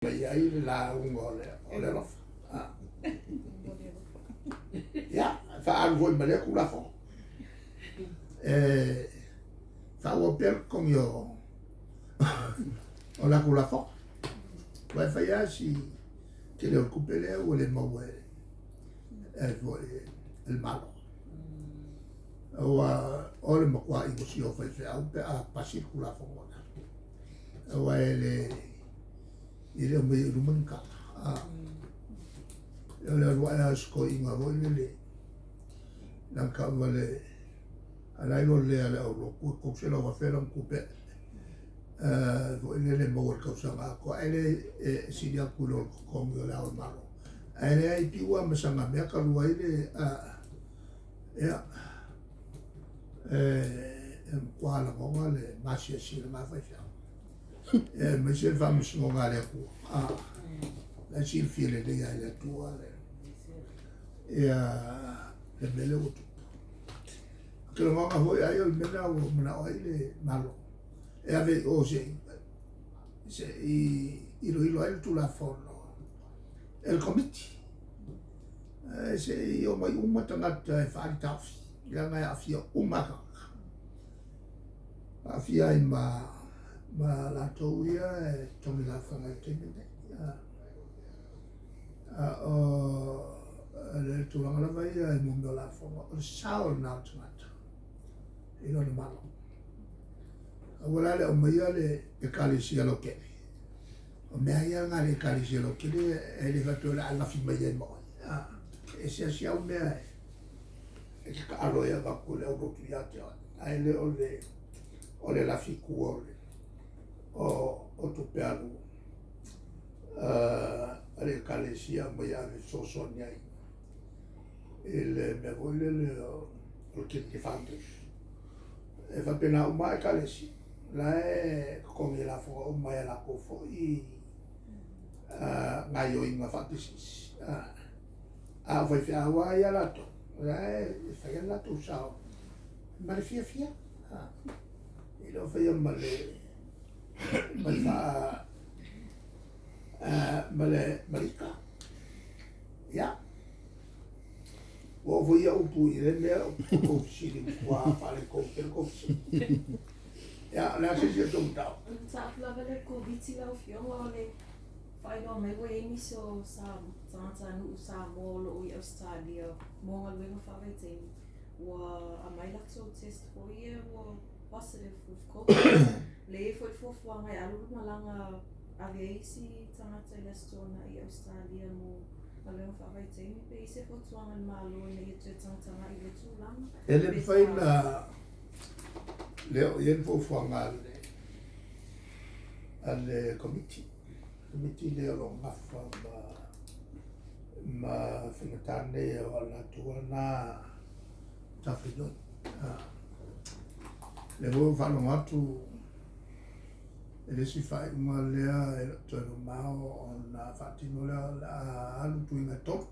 Ai la ole lofa. Ya, fa algo male kula fo. Fa o per con yo. Ola kula fo. Vai fa ya si che le occupele o le mawe. Il malo. O le makwa i si o fa au pe a pasir kula fo. O ele o me rumanka. Le roa sko inga vo le nang ka vale alai lo le ala o ko se lo va fer un coupe vo le mo ko sa ko ele si dia kulo ko mo la o malo ele ai piwa masanga me ka lo ile ya kwa la mo le masia si ma fa fa me se fa mo so ngale ko la si file de ya la tua le mele o tu che lo manga voi io il mena o mena o ile malo ave o se ilo il tu la fono el committee se io mai tangata fa tafi ya ngai afia umaka afia ma la toia tomi la fanga temene le tulanga la vai e mundo la fonga o sao na tmata ino ni malo wala le o mai le e kalisi lo ke o me ia nga le kalisi lo ke e le vatola alla fi mai mo e se o me e ka alo ya va ko le o tu ya te ai le o le la fi ku o tu pealu le kalisi mai ave so sognai il me vuole lo che ti fanno e fa pena uma kalesi la è come la fo uma la kofo I ngayo inga fatisi vai fa wa ya la to la fa ya la to sao ma le fia e lo fa ya male ma fa male malika ya o voi o pui le o si di qua fare per così ya la si si tonta sa la vale ko vitsi la fio le fai no me voi mi so sa nu sa mo lo I Australia mo al vengo fa vete wa a mai la so test for ye wa positive with COVID le fo mai alu malanga aviasi tangata la stona I Australia mo allo fa vai te pe se fo tuanga malo ne te tanta mai le tulang ele fai na le yen fo fuanga al committee le lo ngafa ma finitane o la tuana tafino le vo fa no atu ele si fai uma lea e tono mao na fatino la alu tu inga to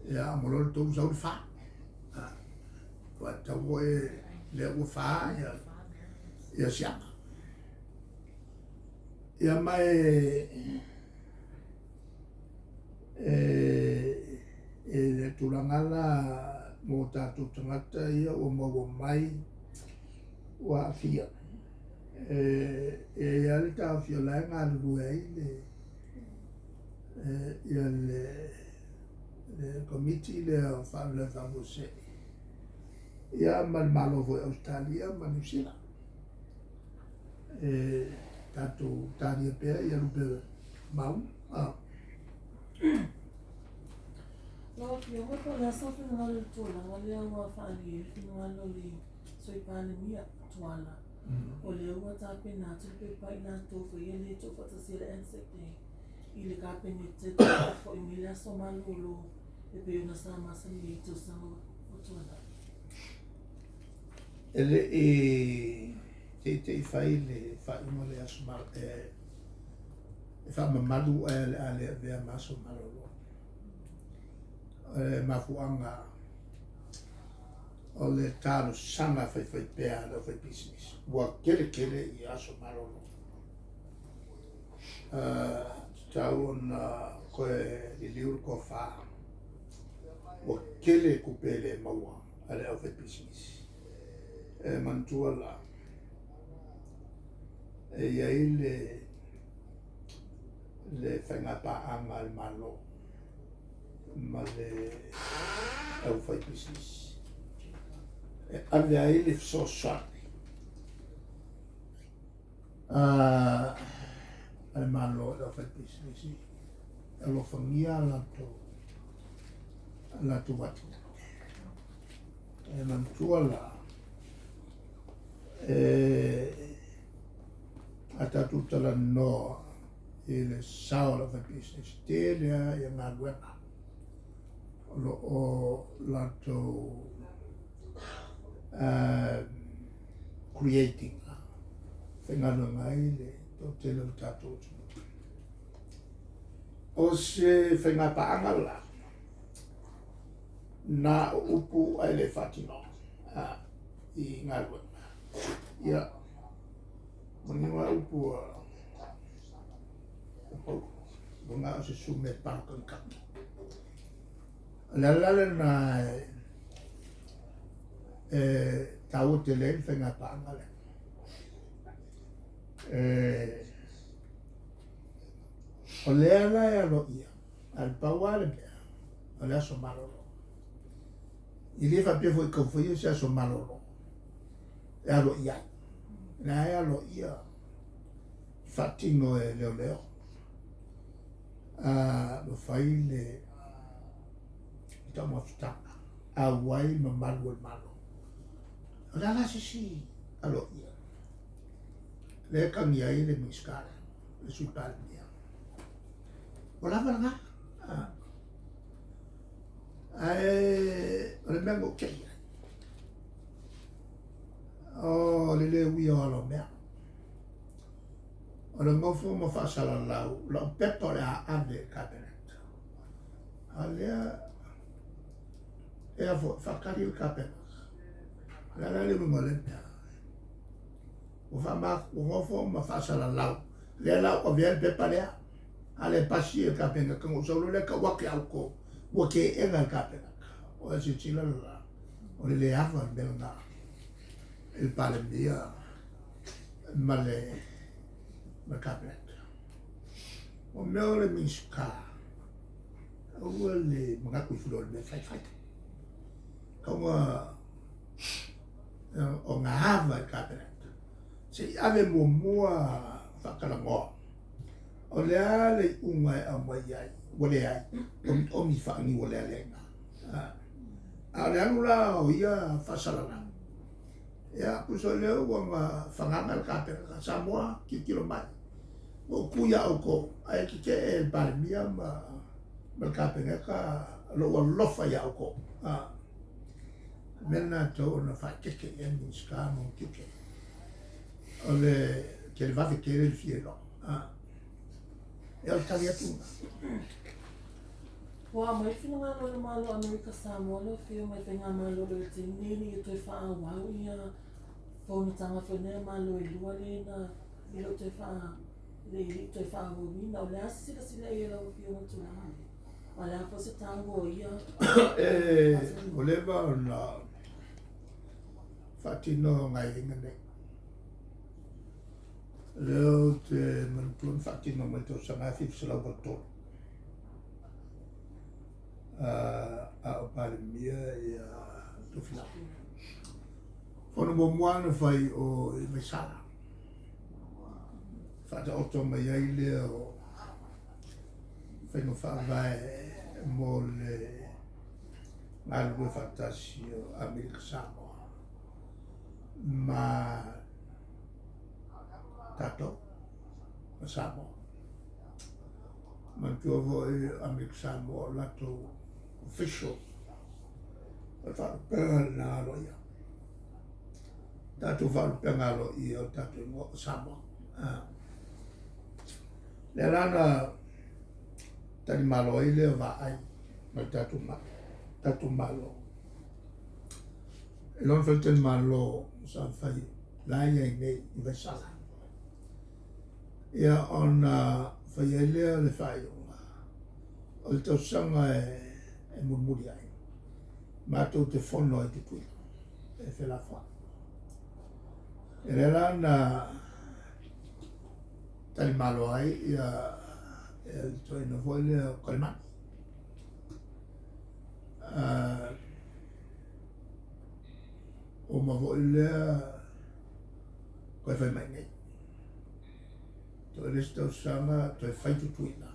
ya amolo to sa fa wa tawo le o fa ya sia ya mai le tulangala mo tatu tangata ia o mo mai wa fia e alta fiola nga luai le committee le fa le famose ya mal malo vo Australia ma New Zealand tanto tani per ya lu mau no yo ko la sa fa no le tola wala wa fa ni no lo li so I pa ni tuala o le ua tape nā tupe pai nā tofu I le tofu ta sira insecte I le kape ni te tofo I mila so malolo e pe una sa masa ni to sa o tuana ele te fai le fai mo le asmar e fa mamalu ale vea maso malolo mafuanga o le talo sanga fai pea lo fai business wa kele I aso malolo taun koe li liur ko fa o kele kupele maua ale au fe business mantua la iai le whaingapaaanga al malo ma le au fai business ale ai le fsosane al malo le au fai business alo fangia lato watu mantua la atatu tala no il sao la fa business telia ya nga wena lo o lato creating fengano ngai le to tele tatu o se fenga paanga la na upu ai fatino i nga wena ya Mengiwa upu bunga si sume pangkang kaki. Lalala na tahu telen fenga pangale. Olera ya lo ia al pawale be olea somalolo. Ili fa pe foi konfoyo sia somalolo. Ya lo ia. Na ya lo ia fatino leo lo fai le tamo staka a wai malo la si alo ia le kan ia le miskara le sui palmia wala nga le mengo ke le wi alo mea o ngofo mo fa sala lau lo peto la ande cabinet alia fo fa kari il cabinet la le mo le o fa ma o ngofo mo fa sala lau le la o bien preparer ale pasi il cabinet ko so le ka wa ka ko wo ke e ga cabinet o si chila la o le ava belna il palembia male ma cabinet o meu le miska o le mga kuifulol me fai como o nga hava cabinet se ave mo mua whakalangoa o le ale unga a mai ai wale ai o mi whaangi wale alenga a le anula o ia whasalana ya puso leo wa fanganga cabinet Samoa kilo mai o kuya o ko ai ki ke el palmia ma cabinet ka lo lofa ya o ko mena to na fa ke en ska mo ke ole che va a vedere il fiero e al tagliato Wa mai fina nga no malo America Samoa no fio mai tenga malo le tini ni to fa wa ia fo tanga fo ne malo i luale na i lo te fa le to fa wo ni na le asi sila ia lo fio tu na ala fo se tango ia voleva una fatino ngai ngane leo te mentun fatino molto sana fi sala botto a palmia e to fina fono mo moana fai o mesala fata otto mai le o fai no fa vai mo le algo fantasio America Samoa ma tato Samoa ma tu vuoi America Samoa lato official fa per la loia tato fa per la loia tato mo Samoa le rana tani malo ile va ai ma tato malo e non fa ten malo sa fai la ia nei invesala ia on whai lea le whai o le tausanga e murmuri ai. Mātou te whono e te tui, e whela wha. E rera na tali malo ai ia e toi na voi lea kolemani. O ma voi lea koe whai mai nei. Toi resi tausanga, toi whai tutuina.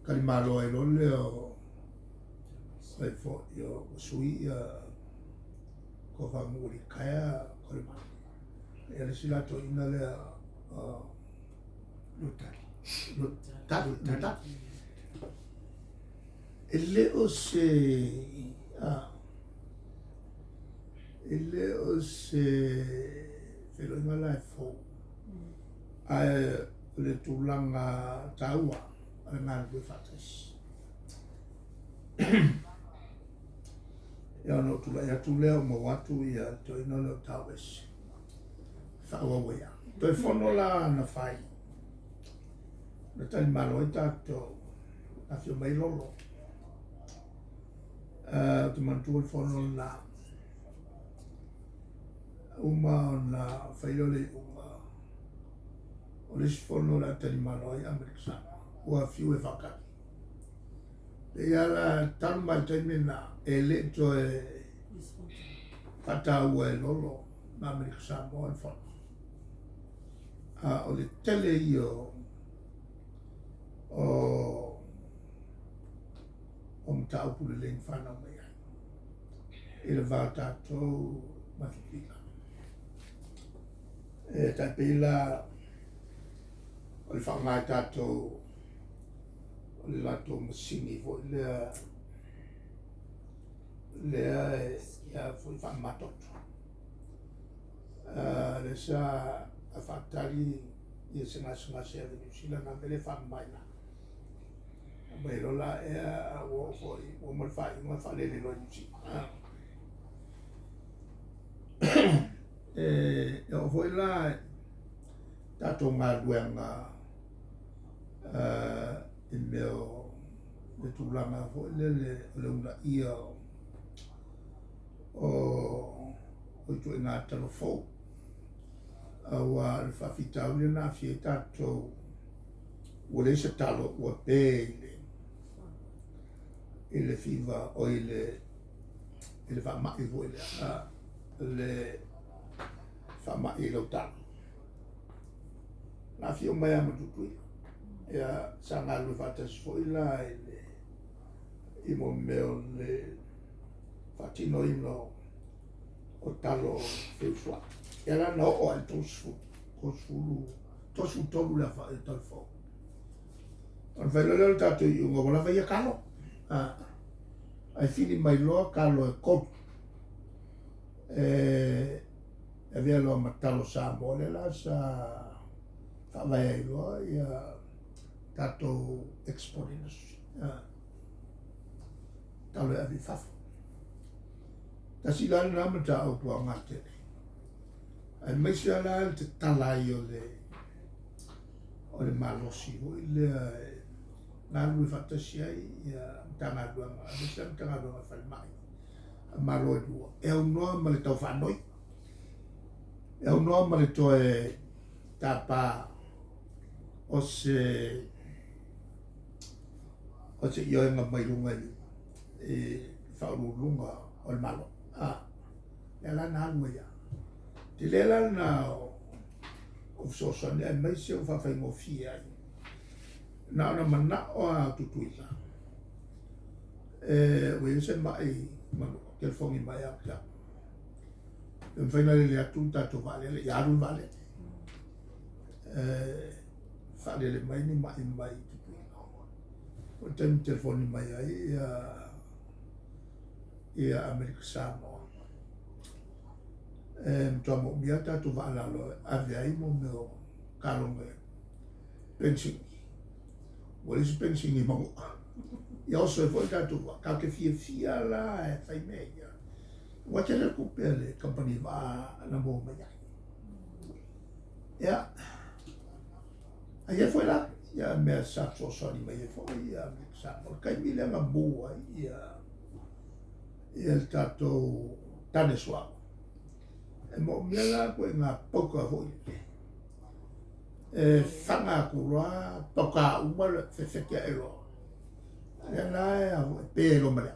Kali malo ai role o koe fo yo sui ko whamuri kaya kolemani. E resi lato ina lea Lutari. E leo se whelo inga lai fo ai le tūlanga taua ale ngā rui whatais. Ia no tula ia tu leo mo watu ia to ino leo taues. Whaua wea. Toi whono la na whai. Na tani malo i tātou. A whio mai lolo. Te mantua i whono la. Uma o na whailole uma. O lesi whono la tani malo i Amerikasana. Ua whio e whakari. Te ala tanu mai taime na e le to e whatau e lolo na Amerikasana o e whono. O le tele i o mta upu le leng whanau mai ai. E le vau tātou matupila. E tai pila o le whangai tātou o le lato masini vo lea e ia fui whamatoto. Le sa a whaatari i se ngā sea de New Zealand a mele whamaina. Mai rola e a o mal whai inga whalele no New Zealand. E o hoi la tato ngā ruenga i meo le tūlanga hoi le una ia o tu ngā talo fau. Awa le whawhitau le nā whie tātou ua le se talo ua pē i le whiwa o i le whamai vo le whamai lau talo. Nā whio mai ama tutui. Ia sa ngā lui whatas fo i la i mo meo le whatino ino o talo whiusua. Era no o al tosu tolu la fa tal fo. On vai le tato i unga wala vai kalo. Ai fini mai lo kalo e ko. Avea lo matalo sa mole la sa fa vai lo ia tato exportinos. Talo avi fafo. Tasi la na mata au tua ngate. Ai mai se ala te talai o le malosi o le ngā rui whatasi ai ia tanga duanga. Ame se am tanga duanga whare mai. Maro e rua. E au noa ma le tau whanoi. E au noa ma le toe tāpā o se ioenga mai runga i whaururunga o le malo. E ala nā lua ia. Te lela na o sosa ne mai se o whawhai mo fia ai. Na ona mana o a tutuila. Ue se mai manu ke fongi mai a kia. E mwhaina le atu tato vale, le iaru vale. Whare le mai ni mai tutuila. O temi telefoni mai ai ia Amerika Samoa. Mtua mo mia tatu waalalo ave ai mo meo kalonga pension. Wale si pension i mongo. Ia oso e foi tatu ka ke fia la e fai meia. Wacha le kupele company va na mo mai. Ia Ai foi la ia me sa so ni mai foi ia sa por kai mi le bua ia il tato tane sua e mo mela ko nga poka foi e fanga kura toka uma se ke elo e na e pe lo mala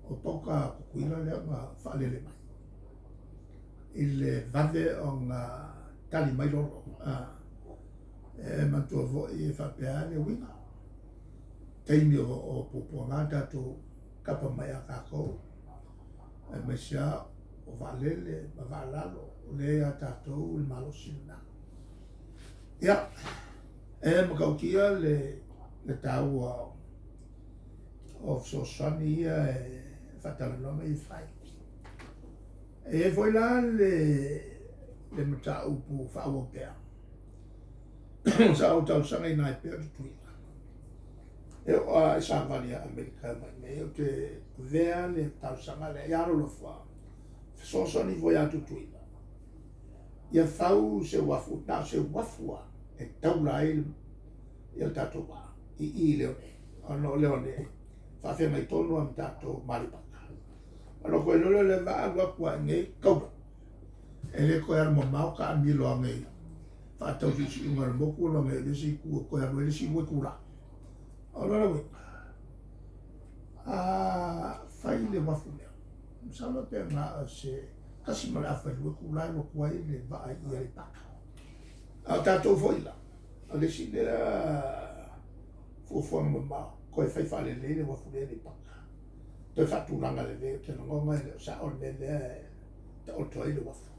o poka kuila le nga fale le mai il vade on tali mai loro e mantua voi fa peale winga teimi o popo ngata to kapa mai a kako e mesia o valele ma valalo le a tatou il malo sina ya e makaukia le tau o sosani e fatalanoga i fai e foi la le mataupu fa'auapea sa o tausaga ina e pea tutuila e o a sa vali a Amerika mai nei o te vea le tausaga le ia lolofa sosani foi a tutuila ia fau se wafu na se wafua e taula ai ia tatou wa i leone ano leone fa fe mai tonu am tatou maripaka ano ko lolo le va wa kwa ngai kau ele ko ar mo mau ka mi lo ngai fa tau si ngar mo ko lo ngai si ku ko ar le si mo ku la ano la fai le wafu le sama pe na se kasi mala fa le ku la lo kwa le va ai le paka a tatou foi la ale si le fo mo ma ko e fai fa le wafu le paka te fatulanga le ve te no mai sa o le te o toi le wafu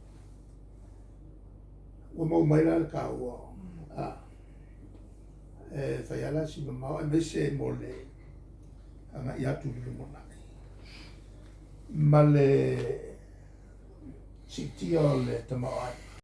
o mo mai la ka o e fai ala si ma e se mo le anga ia tu le mo na ma le si tio le te mai